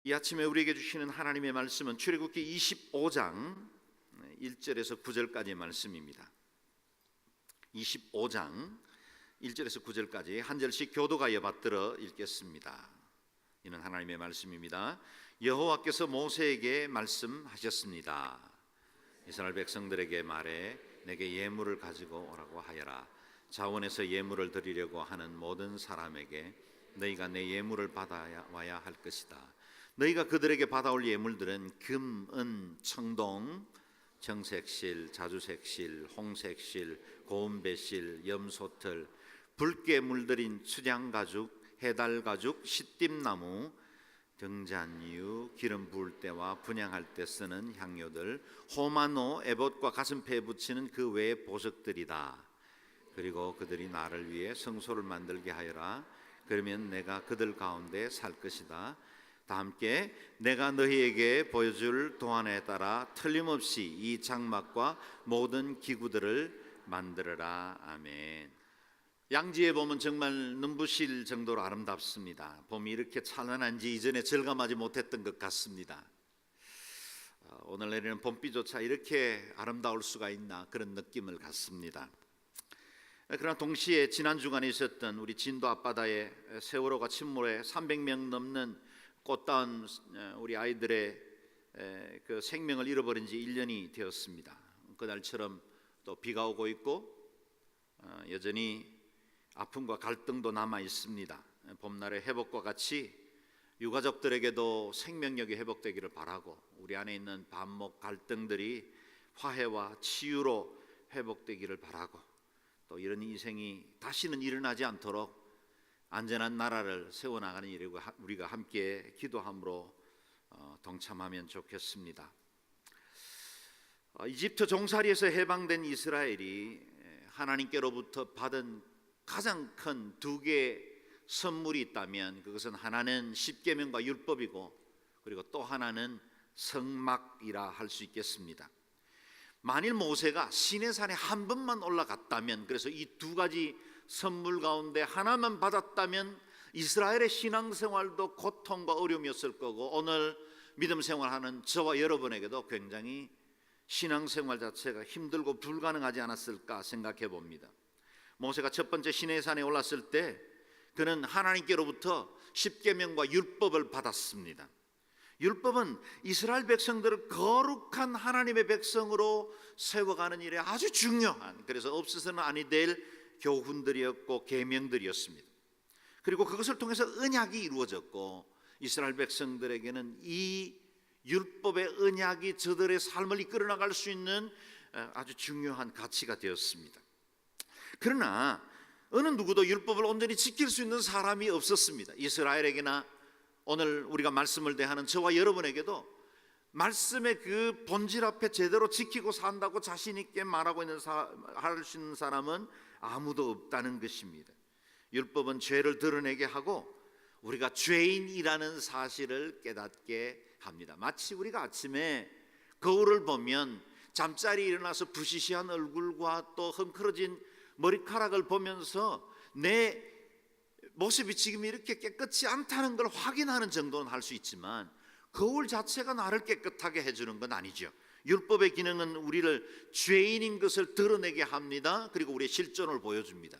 이 아침에 우리에게 주시는 하나님의 말씀은 출애굽기 25장 1절에서 9절까지의 말씀입니다. 25장 1절에서 9절까지 한 절씩 교도가여 받들어 읽겠습니다. 이는 하나님의 말씀입니다. 여호와께서 모세에게 말씀하셨습니다. 이스라엘 백성들에게 말해 내게 예물을 가지고 오라고 하여라. 자원에서 예물을 드리려고 하는 모든 사람에게 너희가 내 예물을 받아와야 할 것이다. 너희가 그들에게 받아올 예물들은 금, 은, 청동, 정색실, 자주색실, 홍색실, 고운배실, 염소털, 붉게 물들인 수량가죽, 해달가죽, 시띠나무, 등잔유, 기름 부을 때와 분향할 때 쓰는 향료들, 호마노, 에봇과 가슴페에 붙이는 그 외의 보석들이다. 그리고 그들이 나를 위해 성소를 만들게 하여라. 그러면 내가 그들 가운데 살 것이다. 다 함께 내가 너희에게 보여줄 도안에 따라 틀림없이 이 장막과 모든 기구들을 만들어라. 아멘. 양지에 보면 정말 눈부실 정도로 아름답습니다. 봄이 이렇게 찬란한지 이전에 절감하지 못했던 것 같습니다. 오늘 내리는 봄비조차 이렇게 아름다울 수가 있나 그런 느낌을 갖습니다. 그러나 동시에 지난 주간에 있었던 우리 진도 앞바다에 세월호가 침몰해 300명 넘는 꽃다운 우리 아이들의 그 생명을 잃어버린 지 1년이 되었습니다. 그날처럼 또 비가 오고 있고 여전히 아픔과 갈등도 남아 있습니다. 봄날의 회복과 같이 유가족들에게도 생명력이 회복되기를 바라고 우리 안에 있는 반목 갈등들이 화해와 치유로 회복되기를 바라고 또 이런 희생이 다시는 일어나지 않도록 안전한 나라를 세워나가는 일에 우리가 함께 기도함으로 동참하면 좋겠습니다. 이집트 종살이에서 해방된 이스라엘이 하나님께로부터 받은 가장 큰 두 개의 선물이 있다면 그것은 하나는 십계명과 율법이고 그리고 또 하나는 성막이라 할 수 있겠습니다. 만일 모세가 시내산에 한 번만 올라갔다면, 그래서 이 두 가지 선물 가운데 하나만 받았다면 이스라엘의 신앙생활도 고통과 어려움이었을 거고 오늘 믿음 생활하는 저와 여러분에게도 굉장히 신앙생활 자체가 힘들고 불가능하지 않았을까 생각해 봅니다. 모세가 첫 번째 시내산에 올랐을 때 그는 하나님께로부터 십계명과 율법을 받았습니다. 율법은 이스라엘 백성들을 거룩한 하나님의 백성으로 세워가는 일에 아주 중요한, 그래서 없어서는 아니 될 교훈들이었고 계명들이었습니다. 그리고 그것을 통해서 언약이 이루어졌고 이스라엘 백성들에게는 이 율법의 언약이 저들의 삶을 이끌어 나갈 수 있는 아주 중요한 가치가 되었습니다. 그러나 어느 누구도 율법을 온전히 지킬 수 있는 사람이 없었습니다. 이스라엘에게나 오늘 우리가 말씀을 대하는 저와 여러분에게도 말씀의 그 본질 앞에 제대로 지키고 산다고 자신 있게 말하고 할 수 있는 사람은 아무도 없다는 것입니다. 율법은 죄를 드러내게 하고 우리가 죄인이라는 사실을 깨닫게 합니다. 마치 우리가 아침에 거울을 보면 잠자리에 일어나서 부시시한 얼굴과 또 헝클어진 머리카락을 보면서 내 모습이 지금 이렇게 깨끗이 않다는 걸 확인하는 정도는 할 수 있지만 거울 자체가 나를 깨끗하게 해주는 건 아니죠. 율법의 기능은 우리를 죄인인 것을 드러내게 합니다. 그리고 우리의 실존을 보여줍니다.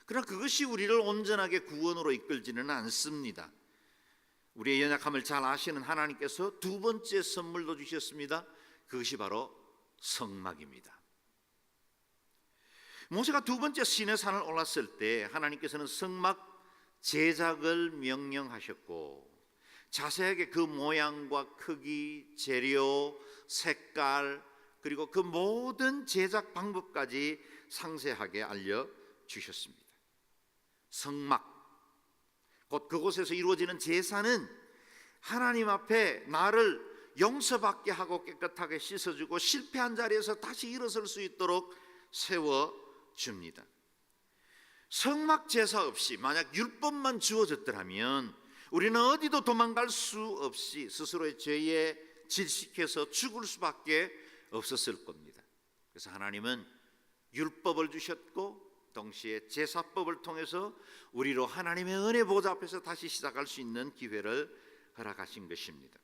그러나 그것이 우리를 온전하게 구원으로 이끌지는 않습니다. 우리의 연약함을 잘 아시는 하나님께서 두 번째 선물도 주셨습니다. 그것이 바로 성막입니다. 모세가 두 번째 시내산을 올랐을 때 하나님께서는 성막 제작을 명령하셨고 자세하게 그 모양과 크기, 재료, 색깔 그리고 그 모든 제작 방법까지 상세하게 알려주셨습니다. 성막, 곧 그곳에서 이루어지는 제사는 하나님 앞에 나를 용서받게 하고 깨끗하게 씻어주고 실패한 자리에서 다시 일어설 수 있도록 세워줍니다. 성막 제사 없이 만약 율법만 주어졌더라면 우리는 어디도 도망갈 수 없이 스스로의 죄에 질식해서 죽을 수밖에 없었을 겁니다. 그래서 하나님은 율법을 주셨고 동시에 제사법을 통해서 우리로 하나님의 은혜 보좌 앞에서 다시 시작할 수 있는 기회를 허락하신 것입니다.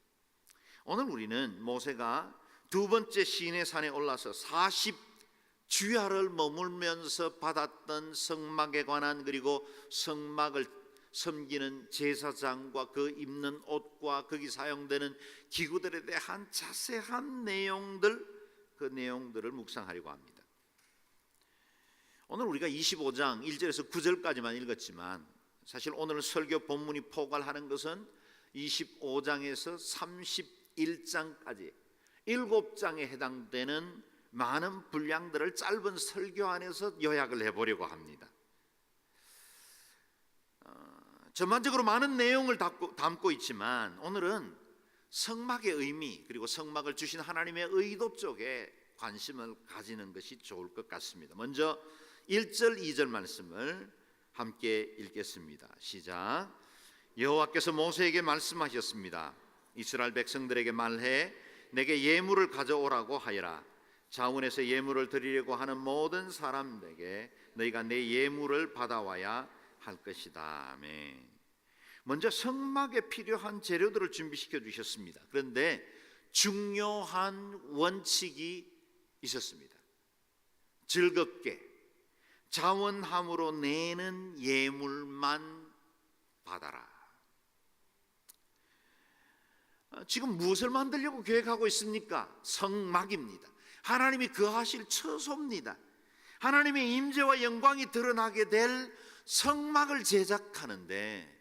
오늘 우리는 모세가 두 번째 시내 산에 올라서 40주야를 머물면서 받았던 성막에 관한, 그리고 성막을 섬기는 제사장과 그 입는 옷과 거기 사용되는 기구들에 대한 자세한 내용들, 그 내용들을 묵상하려고 합니다. 오늘 우리가 25장 1절에서 9절까지만 읽었지만 사실 오늘 설교 본문이 포괄하는 것은 25장에서 31장까지 7장에 해당되는 많은 분량들을 짧은 설교 안에서 요약을 해보려고 합니다. 전반적으로 많은 내용을 담고 있지만 오늘은 성막의 의미, 그리고 성막을 주신 하나님의 의도 쪽에 관심을 가지는 것이 좋을 것 같습니다. 먼저 1절 2절 말씀을 함께 읽겠습니다. 시작. 여호와께서 모세에게 말씀하셨습니다. 이스라엘 백성들에게 말해 내게 예물을 가져오라고 하여라. 자원에서 예물을 드리려고 하는 모든 사람에게 너희가 내 예물을 받아와야 할 것이다. 아멘. 먼저 성막에 필요한 재료들을 준비시켜 주셨습니다. 그런데 중요한 원칙이 있었습니다. 즐겁게 자원함으로 내는 예물만 받아라. 지금 무엇을 만들려고 계획하고 있습니까? 성막입니다. 하나님이 거하실 처소입니다. 하나님의 임재와 영광이 드러나게 될 성막을 제작하는데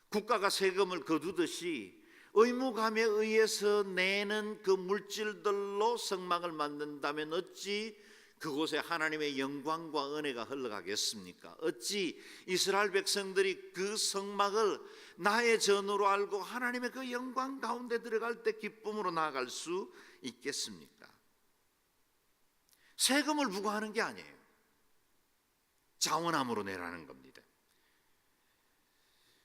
국가가 세금을 거두듯이 의무감에 의해서 내는 그 물질들로 성막을 만든다면 어찌 그곳에 하나님의 영광과 은혜가 흘러가겠습니까? 어찌 이스라엘 백성들이 그 성막을 나의 전으로 알고 하나님의 그 영광 가운데 들어갈 때 기쁨으로 나아갈 수 있겠습니까? 세금을 부과하는 게 아니에요. 자원함으로 내라는 겁니다.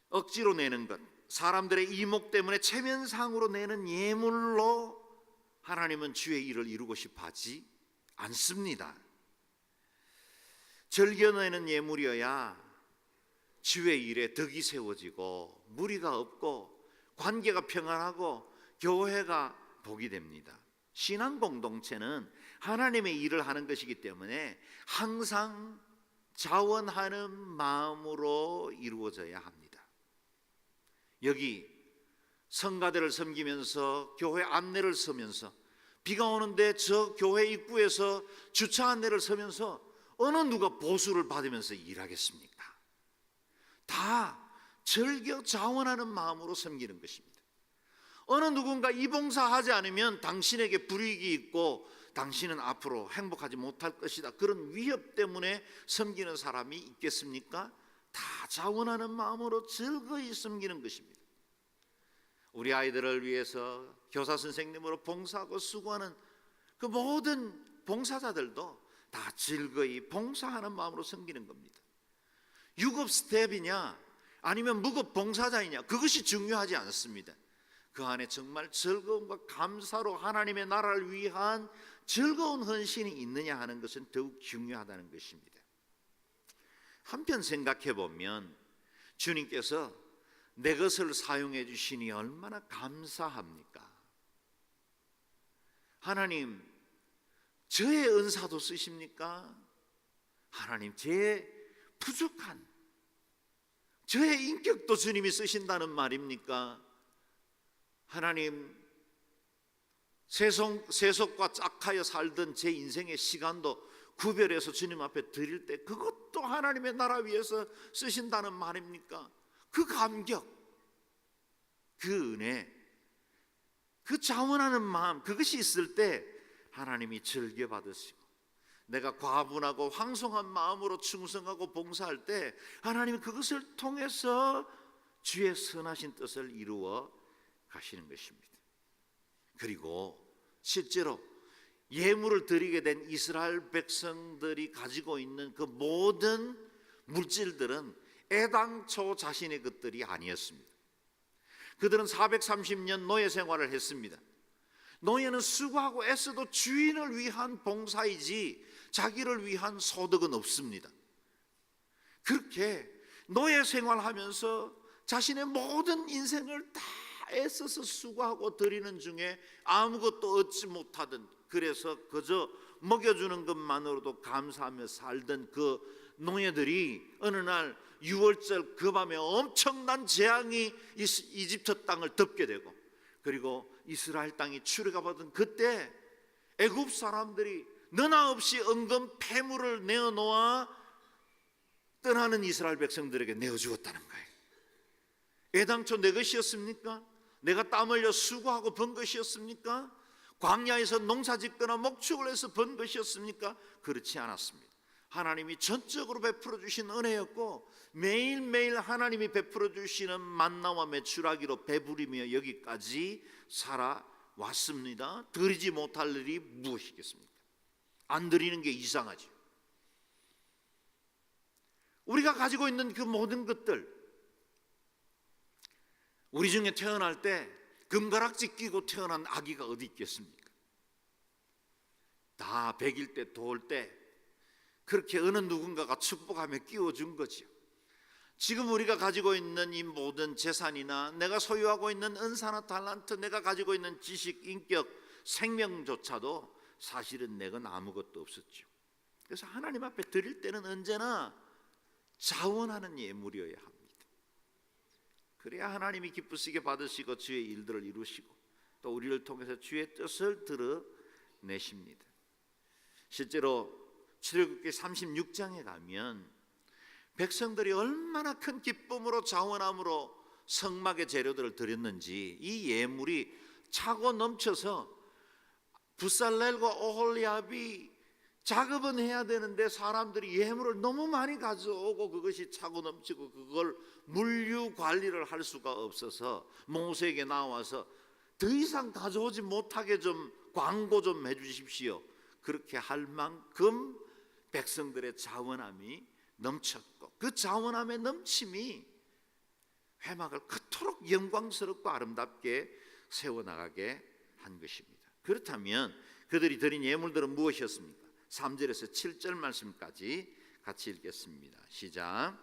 억지로 내는 것, 사람들의 이목 때문에 체면상으로 내는 예물로 하나님은 주의 일을 이루고 싶어 하지 않습니다. 즐겨내는 예물이어야 주의 일에 덕이 세워지고 무리가 없고 관계가 평안하고 교회가 복이 됩니다. 신앙 공동체는 하나님의 일을 하는 것이기 때문에 항상 자원하는 마음으로 이루어져야 합니다. 여기 성가대를 섬기면서 교회 안내를 서면서 비가 오는데 저 교회 입구에서 주차 안내를 서면서 어느 누가 보수를 받으면서 일하겠습니까? 다 즐겨 자원하는 마음으로 섬기는 것입니다. 어느 누군가 이 봉사하지 않으면 당신에게 불이익이 있고 당신은 앞으로 행복하지 못할 것이다, 그런 위협 때문에 섬기는 사람이 있겠습니까? 다 자원하는 마음으로 즐거이 섬기는 것입니다. 우리 아이들을 위해서 교사 선생님으로 봉사하고 수고하는 그 모든 봉사자들도 다 즐거이 봉사하는 마음으로 섬기는 겁니다. 유급 스텝이냐 아니면 무급 봉사자이냐, 그것이 중요하지 않습니다. 그 안에 정말 즐거움과 감사로 하나님의 나라를 위한 즐거운 헌신이 있느냐 하는 것은 더욱 중요하다는 것입니다. 한편 생각해 보면 주님께서 내 것을 사용해 주시니 얼마나 감사합니까? 하나님, 저의 은사도 쓰십니까? 하나님, 제 부족한 저의 인격도 주님이 쓰신다는 말입니까? 하나님, 세속과 짝하여 살던 제 인생의 시간도 구별해서 주님 앞에 드릴 때 그것도 하나님의 나라 위해서 쓰신다는 말입니까? 그 감격, 그 은혜, 그 자원하는 마음, 그것이 있을 때 하나님이 즐겨 받으시고 내가 과분하고 황송한 마음으로 충성하고 봉사할 때 하나님이 그것을 통해서 주의 선하신 뜻을 이루어 가시는 것입니다. 그리고 실제로 예물을 드리게 된 이스라엘 백성들이 가지고 있는 그 모든 물질들은 애당초 자신의 것들이 아니었습니다. 그들은 430년 노예 생활을 했습니다. 노예는 수고하고 애써도 주인을 위한 봉사이지 자기를 위한 소득은 없습니다. 그렇게 노예 생활하면서 자신의 모든 인생을 다 애써서 수고하고 드리는 중에 아무것도 얻지 못하던, 그래서 그저 먹여주는 것만으로도 감사하며 살던 그 노예들이 어느 날 유월절 그 밤에 엄청난 재앙이 이집트 땅을 덮게 되고, 그리고 이스라엘 땅이 출애굽하던 그때 애굽 사람들이 너나 없이 은금 폐물을 내어놓아 떠나는 이스라엘 백성들에게 내어주었다는 거예요. 애당초 내 것이었습니까? 내가 땀 흘려 수고하고 번 것이었습니까? 광야에서 농사 짓거나 목축을 해서 번 것이었습니까? 그렇지 않았습니다. 하나님이 전적으로 베풀어 주신 은혜였고, 매일매일 하나님이 베풀어 주시는 만나와 메추라기로 배부리며 여기까지 살아왔습니다. 드리지 못할 일이 무엇이겠습니까? 안 드리는 게 이상하죠. 우리가 가지고 있는 그 모든 것들, 우리 중에 태어날 때 금가락지 끼고 태어난 아기가 어디 있겠습니까? 다 100일 때 도올 때 그렇게 어느 누군가가 축복하며 끼워준 거죠. 지금 우리가 가지고 있는 이 모든 재산이나 내가 소유하고 있는 은사나 달란트, 내가 가지고 있는 지식, 인격, 생명조차도 사실은 내 건 아무것도 없었죠. 그래서 하나님 앞에 드릴 때는 언제나 자원하는 예물이어야 합니다. 그래야 하나님이 기쁘시게 받으시고 주의 일들을 이루시고 또 우리를 통해서 주의 뜻을 드러내십니다. 실제로 출애굽기 36장에 가면 백성들이 얼마나 큰 기쁨으로 자원함으로 성막의 재료들을 드렸는지, 이 예물이 차고 넘쳐서 부살렐과 오홀리압이 작업은 해야 되는데 사람들이 예물을 너무 많이 가져오고 그것이 차고 넘치고 그걸 물류 관리를 할 수가 없어서 모세에게 나와서 더 이상 가져오지 못하게 좀 광고 좀 해주십시오. 그렇게 할 만큼 백성들의 자원함이 넘쳤고, 그 자원함의 넘침이 회막을 그토록 영광스럽고 아름답게 세워나가게 한 것입니다. 그렇다면 그들이 드린 예물들은 무엇이었습니까? 3절에서 7절 말씀까지 같이 읽겠습니다. 시작.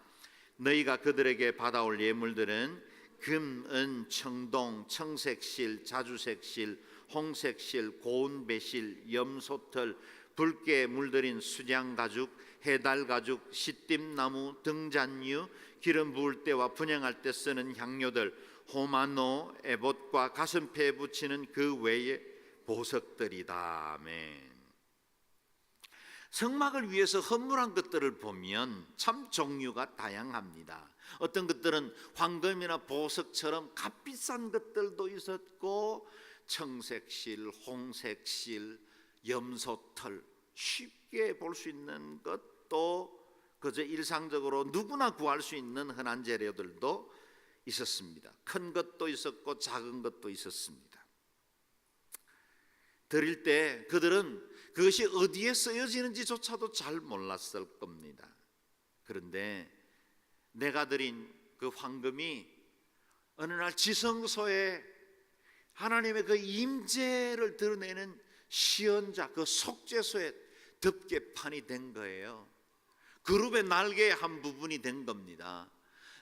너희가 그들에게 받아올 예물들은 금, 은, 청동, 청색실, 자주색실, 홍색실, 고운 배실, 염소털, 붉게 물들인 수장가죽, 해달가죽, 시띠나무, 등잔류, 기름 부을 때와 분향할 때 쓰는 향료들, 호마노, 에봇과 가슴패에 붙이는 그 외의 보석들이다. 아멘. 성막을 위해서 헌물한 것들을 보면 참 종류가 다양합니다. 어떤 것들은 황금이나 보석처럼 값비싼 것들도 있었고, 청색실, 홍색실, 염소털, 쉽게 볼 수 있는 것도 그저 일상적으로 누구나 구할 수 있는 흔한 재료들도 있었습니다. 큰 것도 있었고 작은 것도 있었습니다. 드릴 때 그들은 그것이 어디에 쓰여지는지조차도 잘 몰랐을 겁니다. 그런데 내가 드린 그 황금이 어느 날 지성소에 하나님의 그 임재를 드러내는 시연자, 그 속죄소에 덮개판이 된 거예요. 그룹의 날개의 한 부분이 된 겁니다.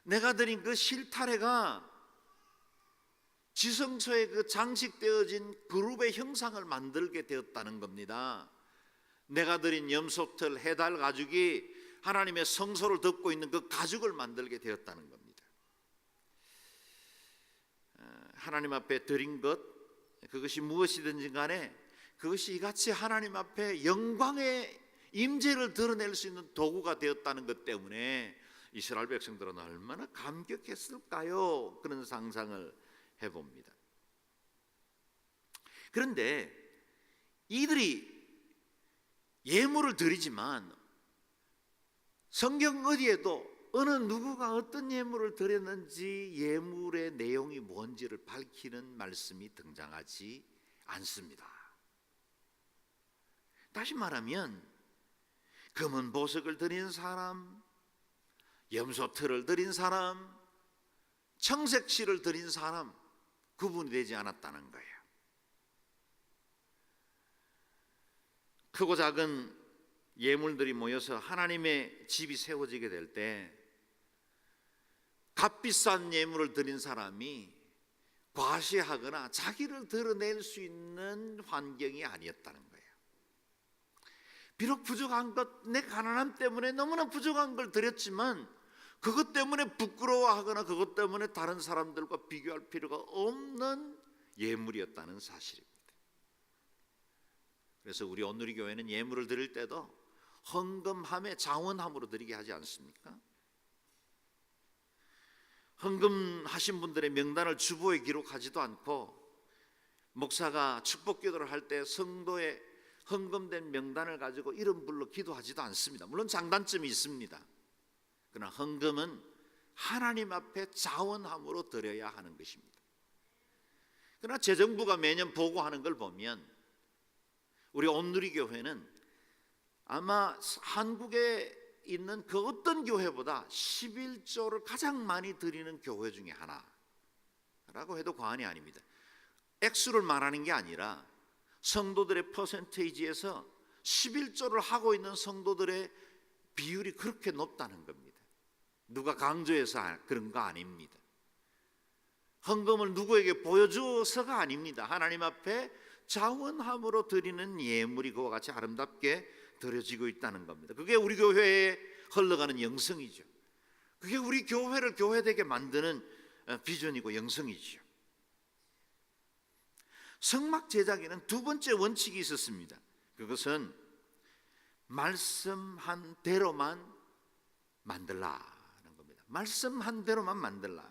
내가 드린 그 실타래가 지성소에 그 장식되어진 그룹의 형상을 만들게 되었다는 겁니다. 내가 드린 염소털, 해달 가죽이 하나님의 성소를 덮고 있는 그 가죽을 만들게 되었다는 겁니다. 하나님 앞에 드린 것, 그것이 무엇이든지 간에 그것이 이같이 하나님 앞에 영광의 임재를 드러낼 수 있는 도구가 되었다는 것 때문에 이스라엘 백성들은 얼마나 감격했을까요? 그런 상상을 해봅니다. 그런데 이들이 예물을 드리지만 성경 어디에도 어느 누구가 어떤 예물을 드렸는지 예물의 내용이 뭔지를 밝히는 말씀이 등장하지 않습니다. 다시 말하면 금은 보석을 드린 사람, 염소털을 드린 사람, 청색실을 드린 사람 구분이 되지 않았다는 거예요. 크고 작은 예물들이 모여서 하나님의 집이 세워지게 될 때 값비싼 예물을 드린 사람이 과시하거나 자기를 드러낼 수 있는 환경이 아니었다는 거예요. 비록 부족한 것, 내 가난함 때문에 너무나 부족한 걸 드렸지만 그것 때문에 부끄러워하거나 그것 때문에 다른 사람들과 비교할 필요가 없는 예물이었다는 사실입니다. 그래서 우리 온누리 교회는 예물을 드릴 때도 헌금함에 자원함으로 드리게 하지 않습니까? 헌금하신 분들의 명단을 주보에 기록하지도 않고 목사가 축복 기도를 할 때 성도의 헌금된 명단을 가지고 이름 불러 기도하지도 않습니다. 물론 장단점이 있습니다. 그러나 헌금은 하나님 앞에 자원함으로 드려야 하는 것입니다. 그러나 재정부가 매년 보고하는 걸 보면 우리 온누리 교회는 아마 한국에 있는 그 어떤 교회보다 11조를 가장 많이 드리는 교회 중에 하나라고 해도 과언이 아닙니다. 액수를 말하는 게 아니라 성도들의 퍼센테이지에서 11조를 하고 있는 성도들의 비율이 그렇게 높다는 겁니다. 누가 강조해서 그런 거 아닙니다. 헌금을 누구에게 보여주어서가 아닙니다. 하나님 앞에 자원함으로 드리는 예물이 그와 같이 아름답게 드려지고 있다는 겁니다. 그게 우리 교회에 흘러가는 영성이죠. 그게 우리 교회를 교회되게 만드는 비전이고 영성이죠. 성막 제작에는 두 번째 원칙이 있었습니다. 그것은 말씀한 대로만 만들라는 겁니다. 말씀한 대로만 만들라.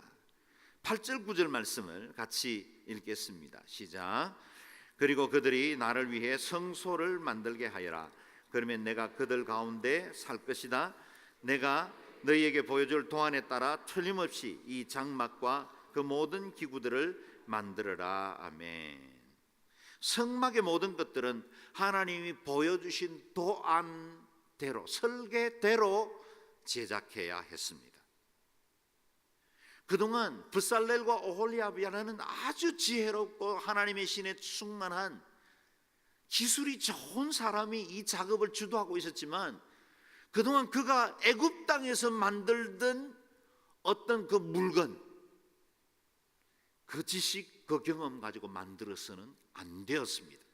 8절 9절 말씀을 같이 읽겠습니다. 시작. 그리고 그들이 나를 위해 성소를 만들게 하여라. 그러면 내가 그들 가운데 살 것이다. 내가 너희에게 보여줄 도안에 따라 틀림없이 이 장막과 그 모든 기구들을 만들어라. 아멘. 성막의 모든 것들은 하나님이 보여주신 도안대로, 설계대로 제작해야 했습니다. 그동안 브살렐과 오홀리아비라는 아주 지혜롭고 하나님의 신에 충만한 기술이 좋은 사람이 이 작업을 주도하고 있었지만 그동안 그가 애굽 땅에서 만들던 어떤 그 물건, 그 지식, 그 경험 가지고 만들어서는 안 되었습니다.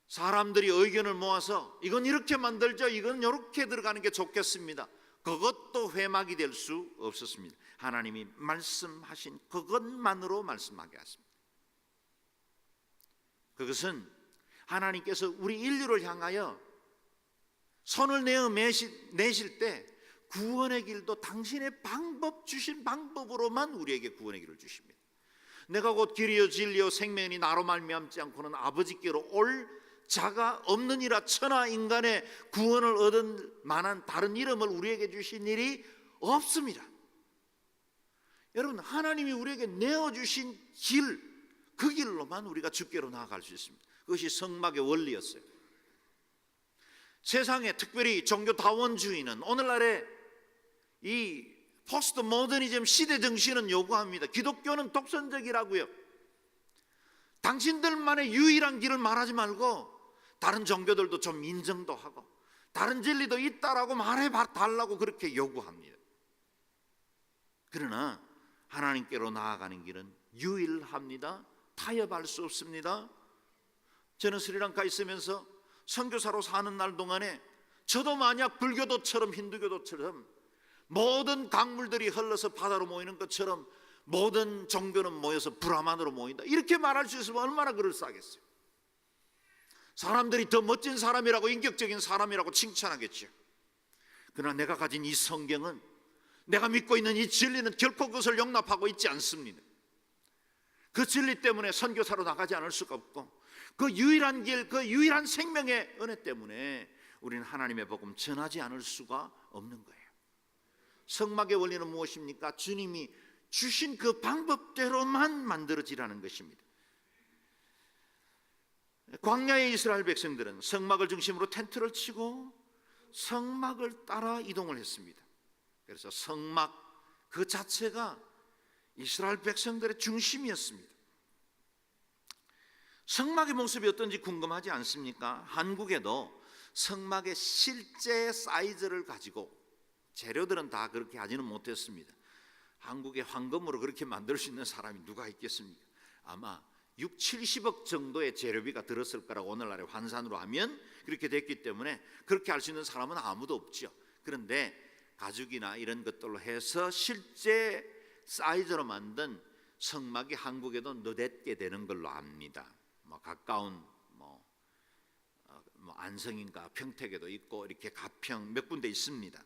사람들이 의견을 모아서 이건 이렇게 만들죠, 이건 이렇게 들어가는 게 좋겠습니다. 그것도 회막이 될 수 없었습니다. 하나님이 말씀하신 그것만으로 말씀하게 하십니다. 그것은 하나님께서 우리 인류를 향하여 손을 내어 내실 때 구원의 길도 당신의 방법, 주신 방법으로만 우리에게 구원의 길을 주십니다. 내가 곧 길이요 진리요 생명이니 나로 말미암지 않고는 아버지께로 올 자가 없느니라. 천하 인간의 구원을 얻을 만한 다른 이름을 우리에게 주신 일이 없습니다. 여러분, 하나님이 우리에게 내어주신 길, 그 길로만 우리가 주께로 나아갈 수 있습니다. 그것이 성막의 원리였어요. 세상에 특별히 종교다원주의는 오늘날의 이 포스트 모더니즘 시대 정신은 요구합니다. 기독교는 독선적이라고요. 당신들만의 유일한 길을 말하지 말고 다른 종교들도 좀 인정도 하고 다른 진리도 있다라고 말해달라고 그렇게 요구합니다. 그러나 하나님께로 나아가는 길은 유일합니다. 타협할 수 없습니다. 저는 스리랑카에 있으면서 선교사로 사는 날 동안에 저도 만약 불교도처럼 힌두교도처럼 모든 강물들이 흘러서 바다로 모이는 것처럼 모든 종교는 모여서 브라만으로 모인다, 이렇게 말할 수 있으면 얼마나 그럴싸하겠어요. 사람들이 더 멋진 사람이라고, 인격적인 사람이라고 칭찬하겠죠. 그러나 내가 가진 이 성경은, 내가 믿고 있는 이 진리는 결코 그것을 용납하고 있지 않습니다. 그 진리 때문에 선교사로 나가지 않을 수가 없고, 그 유일한 길, 그 유일한 생명의 은혜 때문에 우리는 하나님의 복음 전하지 않을 수가 없는 거예요. 성막의 원리는 무엇입니까? 주님이 주신 그 방법대로만 만들어지라는 것입니다. 광야의 이스라엘 백성들은 성막을 중심으로 텐트를 치고 성막을 따라 이동을 했습니다. 그래서 성막 그 자체가 이스라엘 백성들의 중심이었습니다. 성막의 모습이 어떤지 궁금하지 않습니까? 한국에도 성막의 실제 사이즈를 가지고, 재료들은 다 그렇게 하지는 못했습니다. 한국의 황금으로 그렇게 만들 수 있는 사람이 누가 있겠습니까? 아마 6, 70억 정도의 재료비가 들었을 거라고 오늘날의 환산으로 하면 그렇게 됐기 때문에 그렇게 할 수 있는 사람은 아무도 없죠. 그런데 가죽이나 이런 것들로 해서 실제 사이즈로 만든 성막이 한국에도 너댓 개 되는 걸로 압니다. 가까운 안성인가 평택에도 있고 이렇게 가평 몇 군데 있습니다.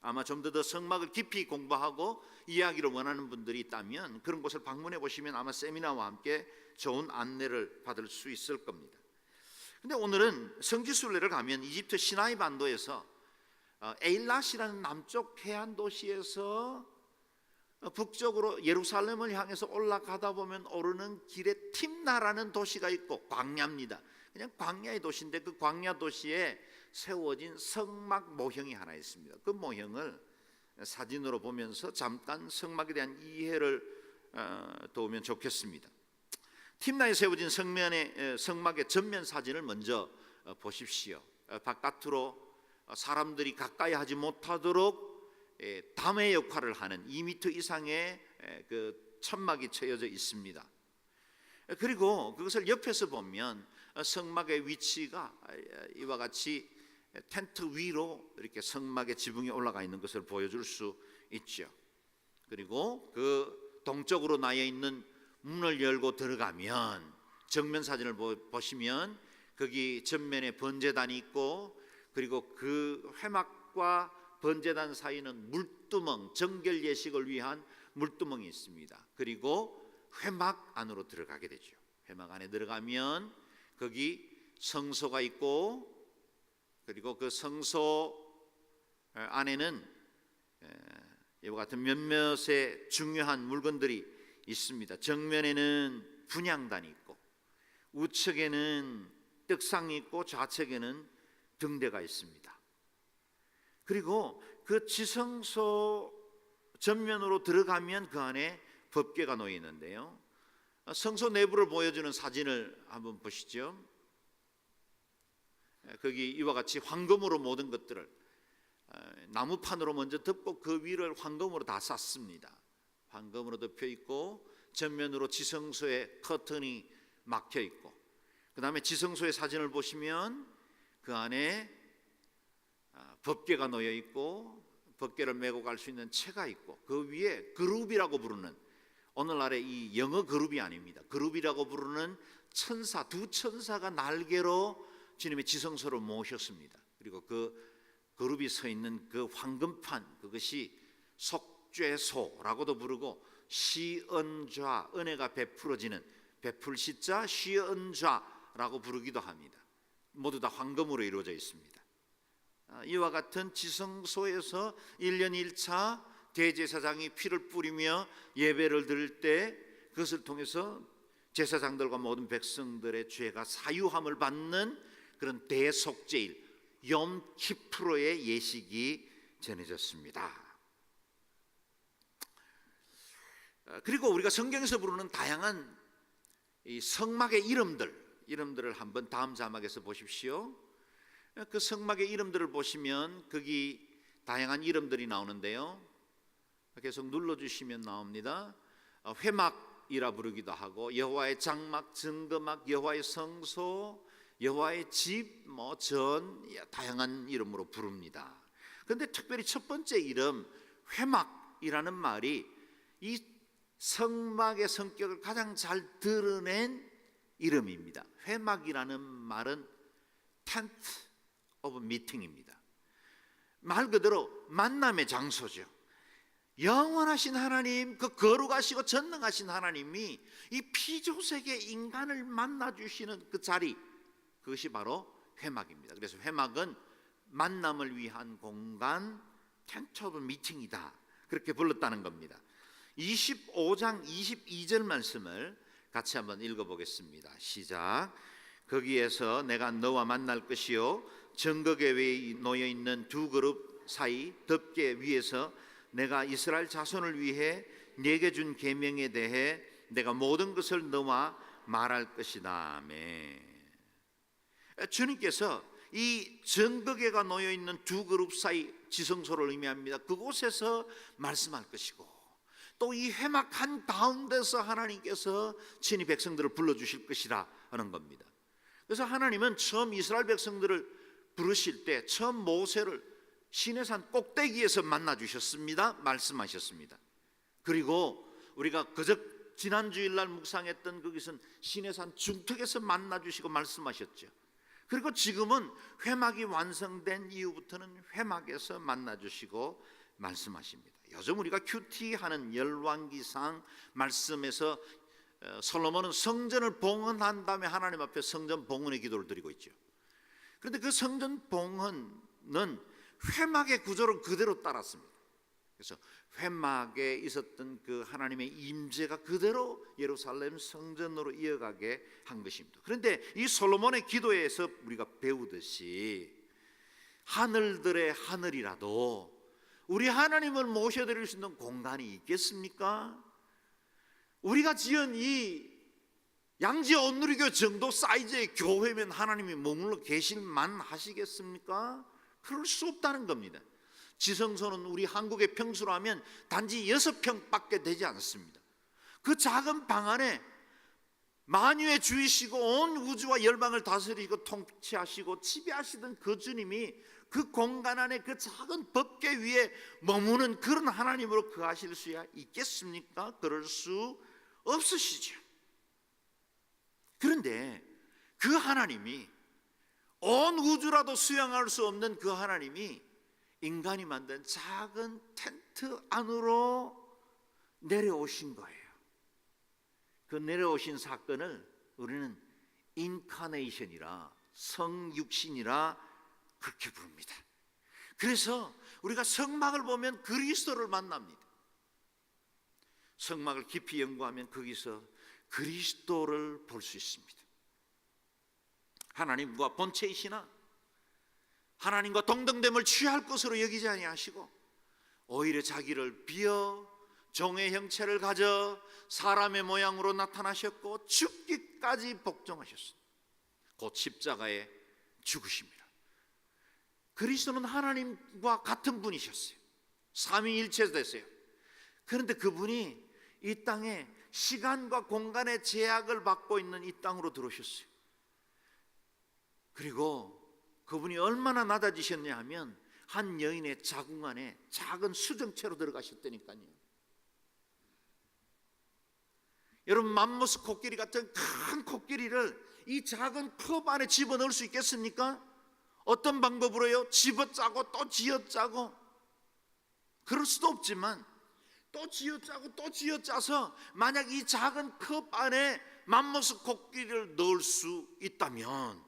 아마 좀 더 성막을 깊이 공부하고 이야기를 원하는 분들이 있다면 그런 곳을 방문해 보시면 아마 세미나와 함께 좋은 안내를 받을 수 있을 겁니다. 근데 오늘은 성지순례를 가면 이집트 시나이 반도에서 에일랏이라는 남쪽 해안 도시에서 북쪽으로 예루살렘을 향해서 올라가다 보면 오르는 길에 팀나라는 도시가 있고 광야입니다. 그냥 광야의 도시인데 그 광야 도시에 세워진 성막 모형이 하나 있습니다. 그 모형을 사진으로 보면서 잠깐 성막에 대한 이해를 도우면 좋겠습니다. 팀나에 세워진 성막의 전면 사진을 먼저 보십시오. 바깥으로 사람들이 가까이 하지 못하도록 담의 역할을 하는 2m 이상의 그 천막이 쳐여져 있습니다. 그리고 그것을 옆에서 보면 성막의 위치가 이와 같이 텐트 위로 이렇게 성막의 지붕에 올라가 있는 것을 보여줄 수 있죠. 그리고 그 동쪽으로 나여 있는 문을 열고 들어가면 정면 사진을 보시면 거기 전면에 번제단이 있고 그리고 그 회막과 번제단 사이는 물두멍, 정결 예식을 위한 물두멍이 있습니다. 그리고 회막 안으로 들어가게 되죠. 회막 안에 들어가면 거기 성소가 있고 그리고 그 성소 안에는 이와 같은 몇몇의 중요한 물건들이 있습니다. 정면에는 분향단이 있고 우측에는 떡상이 있고 좌측에는 등대가 있습니다. 그리고 그 지성소 전면으로 들어가면 그 안에 법궤가 놓여 있는데요. 성소 내부를 보여주는 사진을 한번 보시죠. 거기 이와 같이 황금으로 모든 것들을 나무판으로 먼저 덮고 그 위를 황금으로 다 쌌습니다. 황금으로 덮여 있고 전면으로 지성소에 커튼이 막혀 있고 그 다음에 지성소의 사진을 보시면 그 안에 법궤가 놓여 있고 법궤를 메고 갈 수 있는 채가 있고 그 위에 그룹이라고 부르는 오늘날의 이 영어 그룹이 아닙니다. 그룹이라고 부르는 천사, 두 천사가 날개로 주님의 지성소로 모셨습니다. 그리고 그 그룹이 서 있는 그 황금판 그것이 속죄소라고도 부르고 시은좌 은혜가 베풀어지는 베풀시자 시은좌라고 부르기도 합니다. 모두 다 황금으로 이루어져 있습니다. 이와 같은 지성소에서 1년 1차 대제사장이 피를 뿌리며 예배를 드릴 때 그것을 통해서 제사장들과 모든 백성들의 죄가 사유함을 받는 그런 대속죄일 욤키프로의 예식이 전해졌습니다. 그리고 우리가 성경에서 부르는 다양한 이 성막의 이름들을 한번 다음 자막에서 보십시오. 그 성막의 이름들을 보시면 거기 다양한 이름들이 나오는데요. 계속 눌러주시면 나옵니다. 회막이라 부르기도 하고 여호와의 장막, 증거막, 여호와의 성소, 여호와의 집, 전 다양한 이름으로 부릅니다. 그런데 특별히 첫 번째 이름 회막이라는 말이 이 성막의 성격을 가장 잘 드러낸 이름입니다. 회막이라는 말은 텐트 오브 미팅입니다. 말 그대로 만남의 장소죠. 영원하신 하나님, 그 거룩하시고 전능하신 하나님이 이 피조세계 인간을 만나주시는 그 자리, 그것이 바로 회막입니다. 그래서 회막은 만남을 위한 공간, 텐트 오브 미팅이다, 그렇게 불렀다는 겁니다. 25장 22절 말씀을 같이 한번 읽어보겠습니다. 시작. 거기에서 내가 너와 만날 것이요 정거궤에 놓여있는 두 그룹 사이 덮개 위에서 내가 이스라엘 자손을 위해 내게 준 계명에 대해 내가 모든 것을 너와 말할 것이다. 아멘. 주님께서 이 정거궤가 놓여있는 두 그룹 사이 지성소를 의미합니다. 그곳에서 말씀할 것이고 또 이 회막한 가운데서 하나님께서 친히 백성들을 불러주실 것이라 하는 겁니다. 그래서 하나님은 처음 이스라엘 백성들을 부르실 때 처음 모세를 시내산 꼭대기에서 만나 주셨습니다. 말씀하셨습니다. 그리고 우리가 그저 지난 주일날 묵상했던 거기선 시내산 중턱에서 만나 주시고 말씀하셨죠. 그리고 지금은 회막이 완성된 이후부터는 회막에서 만나 주시고 말씀하십니다. 요즘 우리가 큐티하는 열왕기상 말씀에서 솔로몬은 성전을 봉헌한 다음에 하나님 앞에 성전 봉헌의 기도를 드리고 있죠. 그런데 그 성전 봉헌은 회막의 구조를 그대로 따랐습니다. 그래서 회막에 있었던 그 하나님의 임재가 그대로 예루살렘 성전으로 이어가게 한 것입니다. 그런데 이 솔로몬의 기도에서 우리가 배우듯이 하늘들의 하늘이라도 우리 하나님을 모셔드릴 수 있는 공간이 있겠습니까? 우리가 지은 이 양지 온누리교 정도 사이즈의 교회면 하나님이 머물러 계실만 하시겠습니까? 그럴 수 없다는 겁니다. 지성소는 우리 한국의 평수로 하면 단지 6평밖에 되지 않습니다. 그 작은 방 안에 만유의 주이시고 온 우주와 열방을 다스리고 통치하시고 지배하시던 그 주님이 그 공간 안에 그 작은 법궤 위에 머무는 그런 하나님으로 거하실 수 있겠습니까? 그럴 수 없으시죠. 그런데 그 하나님이 온 우주라도 수용할 수 없는 그 하나님이 인간이 만든 작은 텐트 안으로 내려오신 거예요. 그 내려오신 사건을 우리는 인카네이션이라 성육신이라 그렇게 부릅니다. 그래서 우리가 성막을 보면 그리스도를 만납니다. 성막을 깊이 연구하면 거기서 그리스도를 볼 수 있습니다. 하나님과 본체이시나 하나님과 동등됨을 취할 것으로 여기지 아니하시고 오히려 자기를 비어 종의 형체를 가져 사람의 모양으로 나타나셨고 죽기까지 복종하셨습니다. 곧 십자가에 죽으십니다. 그리스도는 하나님과 같은 분이셨어요. 삼위일체 되세요. 그런데 그분이 이 땅에 시간과 공간의 제약을 받고 있는 이 땅으로 들어오셨어요. 그리고 그분이 얼마나 낮아지셨냐 하면 한 여인의 자궁 안에 작은 수정체로 들어가셨다니까요. 여러분, 맘모스 코끼리 같은 큰 코끼리를 이 작은 컵 안에 집어넣을 수 있겠습니까? 어떤 방법으로요? 집어짜고 또 쥐어짜고. 그럴 수도 없지만 또 쥐어짜고 또 쥐어짜서 만약 이 작은 컵 안에 맘모스 코끼리를 넣을 수 있다면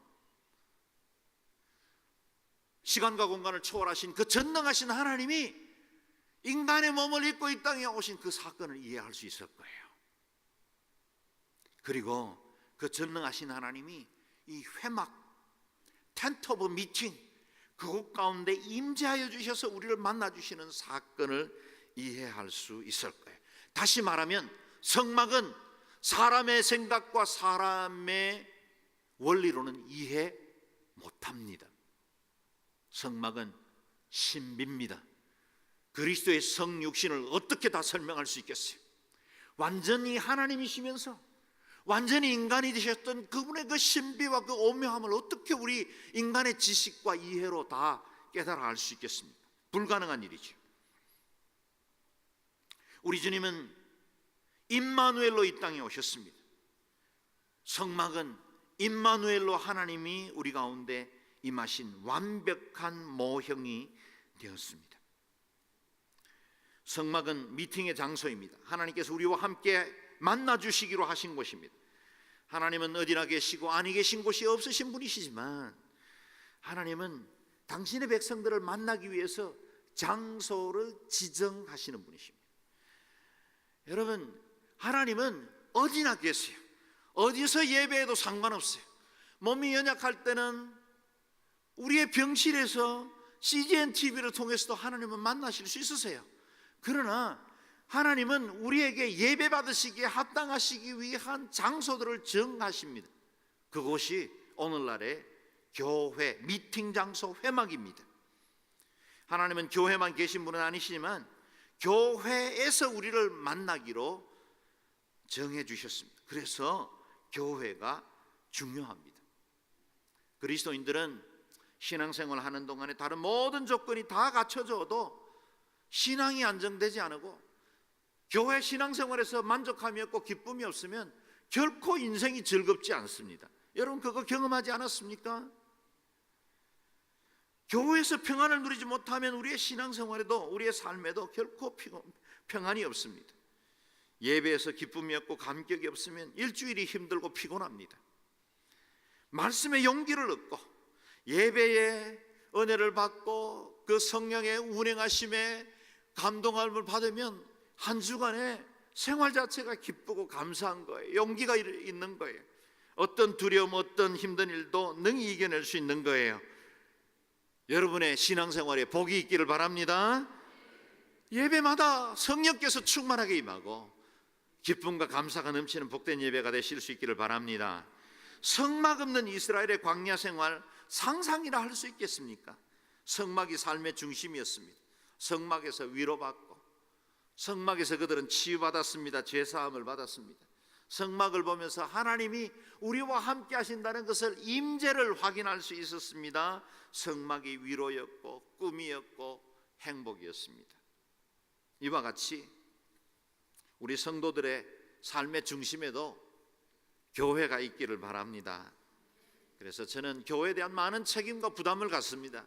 시간과 공간을 초월하신 그 전능하신 하나님이 인간의 몸을 입고 이 땅에 오신 그 사건을 이해할 수 있을 거예요. 그리고 그 전능하신 하나님이 이 회막 텐트 오브 미팅 그곳 가운데 임재하여 주셔서 우리를 만나 주시는 사건을 이해할 수 있을 거예요. 다시 말하면 성막은 사람의 생각과 사람의 원리로는 이해 못합니다. 성막은 신비입니다. 그리스도의 성육신을 어떻게 다 설명할 수 있겠어요? 완전히 하나님이시면서 완전히 인간이 되셨던 그분의 그 신비와 그 오묘함을 어떻게 우리 인간의 지식과 이해로 다 깨달아 알 수 있겠습니까? 불가능한 일이죠. 우리 주님은 임마누엘로 이 땅에 오셨습니다. 성막은 임마누엘로 하나님이 우리 가운데 임하신 완벽한 모형이 되었습니다. 성막은 미팅의 장소입니다. 하나님께서 우리와 함께 만나 주시기로 하신 곳입니다. 하나님은 어디나 계시고 아니 계신 곳이 없으신 분이시지만 하나님은 당신의 백성들을 만나기 위해서 장소를 지정하시는 분이십니다. 여러분, 하나님은 어디나 계세요. 어디서 예배해도 상관없어요. 몸이 연약할 때는 우리의 병실에서 CGN TV를 통해서도 하나님은 만나실 수 있으세요. 그러나 하나님은 우리에게 예배 받으시기에 합당하시기 위한 장소들을 정하십니다. 그곳이 오늘날의 교회, 미팅 장소, 회막입니다. 하나님은 교회만 계신 분은 아니시지만 교회에서 우리를 만나기로 정해 주셨습니다. 그래서 교회가 중요합니다. 그리스도인들은 신앙생활 하는 동안에 다른 모든 조건이 다 갖춰져도 신앙이 안정되지 않고 교회 신앙생활에서 만족함이 없고 기쁨이 없으면 결코 인생이 즐겁지 않습니다. 여러분 그거 경험하지 않았습니까? 교회에서 평안을 누리지 못하면 우리의 신앙생활에도 우리의 삶에도 결코 평안이 없습니다. 예배에서 기쁨이 없고 감격이 없으면 일주일이 힘들고 피곤합니다. 말씀의 용기를 얻고 예배에 은혜를 받고 그 성령의 운행하심에 감동함을 받으면 한 주간에 생활 자체가 기쁘고 감사한 거예요. 용기가 있는 거예요. 어떤 두려움, 어떤 힘든 일도 능히 이겨낼 수 있는 거예요. 여러분의 신앙생활에 복이 있기를 바랍니다. 예배마다 성령께서 충만하게 임하고 기쁨과 감사가 넘치는 복된 예배가 되실 수 있기를 바랍니다. 성막 없는 이스라엘의 광야 생활 상상이라 할 수 있겠습니까? 성막이 삶의 중심이었습니다. 성막에서 위로받고 성막에서 그들은 치유받았습니다. 죄사함을 받았습니다. 성막을 보면서 하나님이 우리와 함께 하신다는 것을 임재를 확인할 수 있었습니다. 성막이 위로였고 꿈이었고 행복이었습니다. 이와 같이 우리 성도들의 삶의 중심에도 교회가 있기를 바랍니다. 그래서 저는 교회에 대한 많은 책임과 부담을 갖습니다.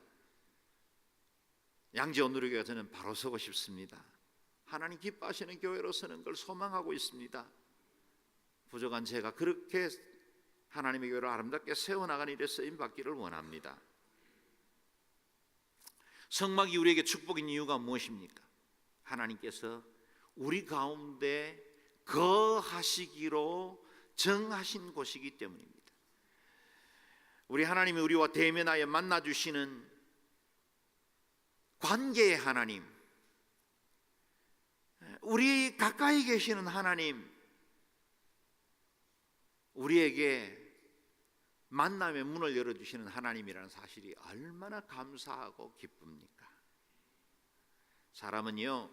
양지온누리교회가 저는 바로 서고 싶습니다. 하나님 기뻐하시는 교회로 서는 걸 소망하고 있습니다. 부족한 제가 그렇게 하나님의 교회를 아름답게 세워나가는 일에 쓰임받기를 원합니다. 성막이 우리에게 축복인 이유가 무엇입니까? 하나님께서 우리 가운데 거하시기로 정하신 곳이기 때문입니다. 우리 하나님이 우리와 대면하여 만나주시는 관계의 하나님, 우리 가까이 계시는 하나님, 우리에게 만남의 문을 열어주시는 하나님이라는 사실이 얼마나 감사하고 기쁩니까? 사람은요,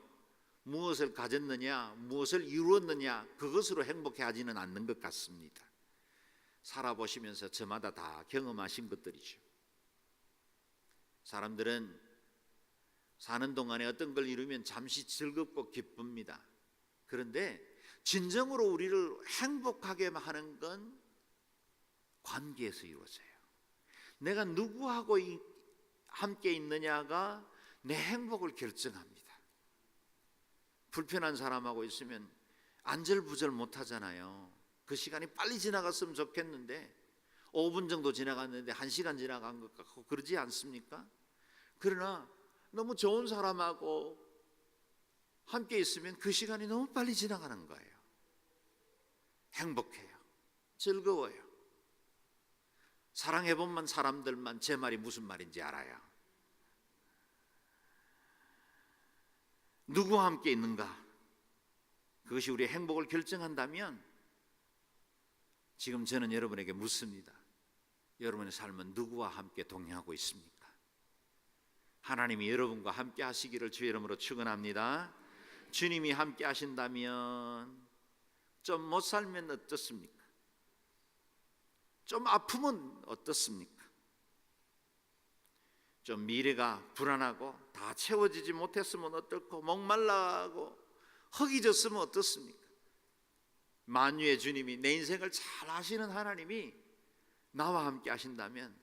무엇을 가졌느냐, 무엇을 이루었느냐, 그것으로 행복해하지는 않는 것 같습니다. 살아보시면서 저마다 다 경험하신 것들이죠. 사람들은 사는 동안에 어떤 걸 이루면 잠시 즐겁고 기쁩니다. 그런데 진정으로 우리를 행복하게 하는 건 관계에서 이루어져요. 내가 누구하고 함께 있느냐가 내 행복을 결정합니다. 불편한 사람하고 있으면 안절부절 못하잖아요. 그 시간이 빨리 지나갔으면 좋겠는데 5분 정도 지나갔는데 1시간 지나간 것 같고 그러지 않습니까? 그러나 너무 좋은 사람하고 함께 있으면 그 시간이 너무 빨리 지나가는 거예요. 행복해요. 즐거워요. 사랑해본 사람들만 제 말이 무슨 말인지 알아요. 누구와 함께 있는가? 그것이 우리의 행복을 결정한다면 지금 저는 여러분에게 묻습니다. 여러분의 삶은 누구와 함께 동행하고 있습니까? 하나님이 여러분과 함께 하시기를 주의 이름으로 축원합니다. 주님이 함께 하신다면 좀 못 살면 어떻습니까? 좀 아프면 어떻습니까? 좀 미래가 불안하고 다 채워지지 못했으면 어떨고 목말라하고 허기졌으면 어떻습니까? 만유의 주님이 내 인생을 잘 아시는 하나님이 나와 함께 하신다면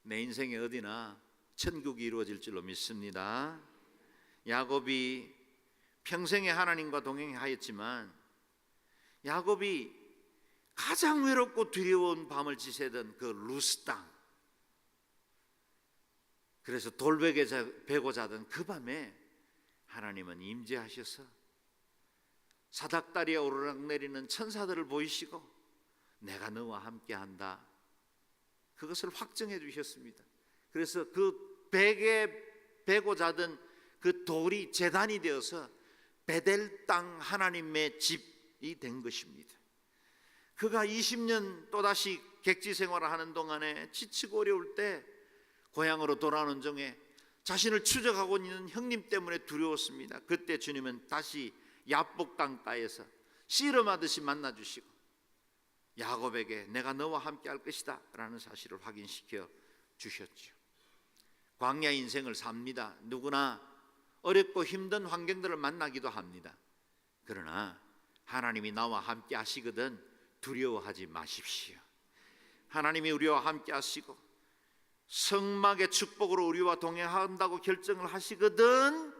내 인생에 어디나 천국이 이루어질 줄로 믿습니다. 야곱이 평생에 하나님과 동행하였지만 야곱이 가장 외롭고 두려운 밤을 지새던 그 루스 땅, 그래서 돌베개 베고 자던 그 밤에 하나님은 임재하셔서 사닥다리에 오르락내리는 천사들을 보이시고 내가 너와 함께한다, 그것을 확정해 주셨습니다. 그래서 그 베개 베고 자던 그 돌이 제단이 되어서 베델 땅 하나님의 집이 된 것입니다. 그가 20년 또다시 객지 생활을 하는 동안에 지치고 어려울 때 고향으로 돌아오는 중에 자신을 추적하고 있는 형님 때문에 두려웠습니다. 그때 주님은 다시 야복 강가에서 씨름하듯이 만나주시고 야곱에게 내가 너와 함께 할 것이다 라는 사실을 확인시켜 주셨죠. 광야 인생을 삽니다. 누구나 어렵고 힘든 환경들을 만나기도 합니다. 그러나 하나님이 나와 함께 하시거든 두려워하지 마십시오. 하나님이 우리와 함께 하시고 성막의 축복으로 우리와 동행한다고 결정을 하시거든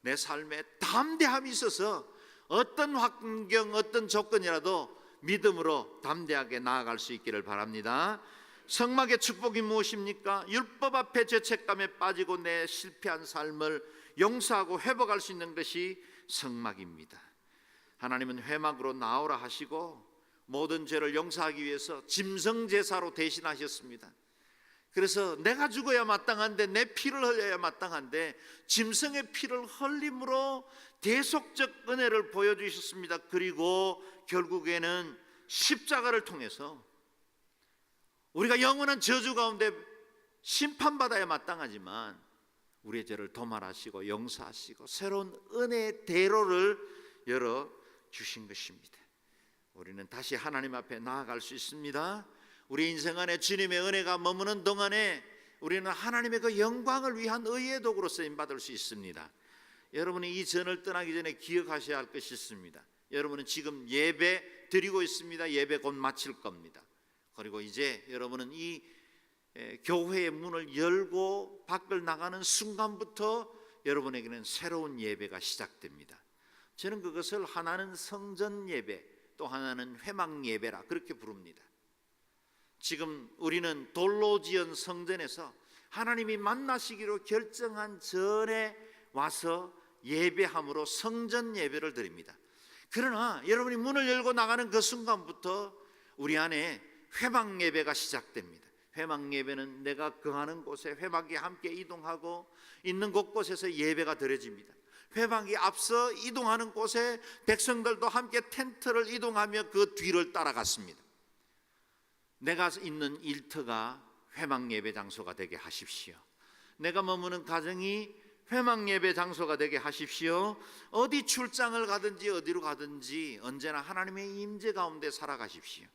내 삶에 담대함이 있어서 어떤 환경 어떤 조건이라도 믿음으로 담대하게 나아갈 수 있기를 바랍니다. 성막의 축복이 무엇입니까? 율법 앞에 죄책감에 빠지고 내 실패한 삶을 용서하고 회복할 수 있는 것이 성막입니다. 하나님은 회막으로 나오라 하시고 모든 죄를 용서하기 위해서 짐승제사로 대신하셨습니다. 그래서 내가 죽어야 마땅한데 내 피를 흘려야 마땅한데 짐승의 피를 흘림으로 대속적 은혜를 보여주셨습니다. 그리고 결국에는 십자가를 통해서 우리가 영원한 저주 가운데 심판받아야 마땅하지만 우리의 죄를 도말하시고 용서하시고 새로운 은혜의 대로를 열어주신 것입니다. 우리는 다시 하나님 앞에 나아갈 수 있습니다. 우리 인생 안에 주님의 은혜가 머무는 동안에 우리는 하나님의 그 영광을 위한 의의 도구로 쓰임받을 수 있습니다. 여러분이 이 전을 떠나기 전에 기억하셔야 할 것이 있습니다. 여러분은 지금 예배 드리고 있습니다. 예배 곧 마칠 겁니다. 그리고 이제 여러분은 이 교회의 문을 열고 밖을 나가는 순간부터 여러분에게는 새로운 예배가 시작됩니다. 저는 그것을 하나는 성전 예배 또 하나는 회막 예배라 그렇게 부릅니다. 지금 우리는 돌로 지은 성전에서 하나님이 만나시기로 결정한 전에 와서 예배함으로 성전 예배를 드립니다. 그러나 여러분이 문을 열고 나가는 그 순간부터 우리 안에 회막 예배가 시작됩니다. 회막 예배는 내가 거하는 곳에 회막이 함께 이동하고 있는 곳곳에서 예배가 드려집니다. 회막이 앞서 이동하는 곳에 백성들도 함께 텐트를 이동하며 그 뒤를 따라갔습니다. 내가 있는 일터가 회막 예배 장소가 되게 하십시오. 내가 머무는 가정이 회막 예배 장소가 되게 하십시오. 어디 출장을 가든지 어디로 가든지 언제나 하나님의 임재 가운데 살아가십시오.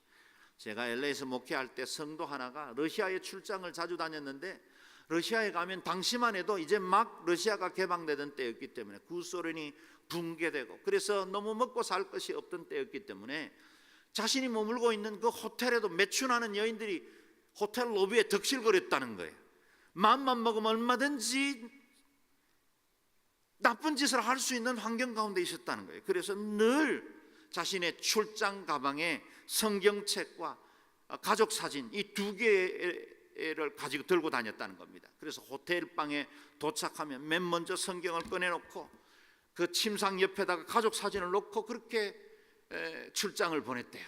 제가 LA에서 목회할 때 성도 하나가 러시아에 출장을 자주 다녔는데 러시아에 가면 당시만 해도 이제 막 러시아가 개방되던 때였기 때문에 구소련이 붕괴되고 그래서 너무 먹고 살 것이 없던 때였기 때문에 자신이 머물고 있는 그 호텔에도 매춘하는 여인들이 호텔 로비에 덕실거렸다는 거예요. 마음만 먹으면 얼마든지 나쁜 짓을 할 수 있는 환경 가운데 있었다는 거예요. 그래서 늘 자신의 출장 가방에 성경책과 가족 사진 이 두 개를 가지고 들고 다녔다는 겁니다. 그래서 호텔 방에 도착하면 맨 먼저 성경을 꺼내놓고 그 침상 옆에다가 가족 사진을 놓고 그렇게 출장을 보냈대요.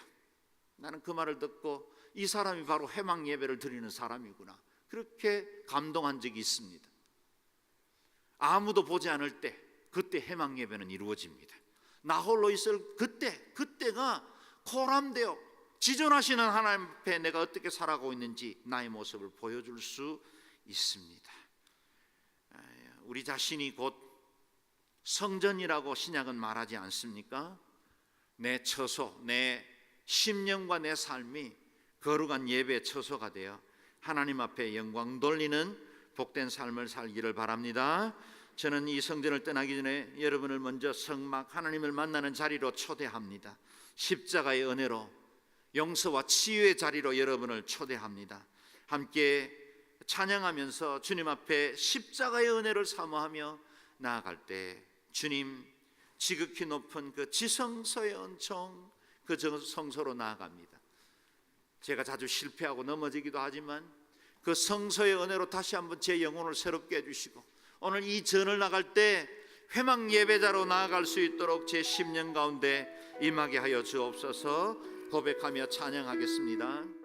나는 그 말을 듣고 이 사람이 바로 회막 예배를 드리는 사람이구나 그렇게 감동한 적이 있습니다. 아무도 보지 않을 때 그때 회막 예배는 이루어집니다. 나 홀로 있을 그때가 코람되어 지존하시는 하나님 앞에 내가 어떻게 살아가고 있는지 나의 모습을 보여줄 수 있습니다. 우리 자신이 곧 성전이라고 신약은 말하지 않습니까? 내 처소, 내 심령과 내 삶이 거룩한 예배의 처소가 되어 하나님 앞에 영광 돌리는 복된 삶을 살기를 바랍니다. 저는 이 성전을 떠나기 전에 여러분을 먼저 성막 하나님을 만나는 자리로 초대합니다. 십자가의 은혜로 용서와 치유의 자리로 여러분을 초대합니다. 함께 찬양하면서 주님 앞에 십자가의 은혜를 사모하며 나아갈 때 주님 지극히 높은 그 지성소의 은총 그 성소로 나아갑니다. 제가 자주 실패하고 넘어지기도 하지만 그 성소의 은혜로 다시 한번 제 영혼을 새롭게 해주시고 오늘 이 전을 나갈 때 회막 예배자로 나아갈 수 있도록 제 심령 가운데 임하게 하여 주옵소서. 고백하며 찬양하겠습니다.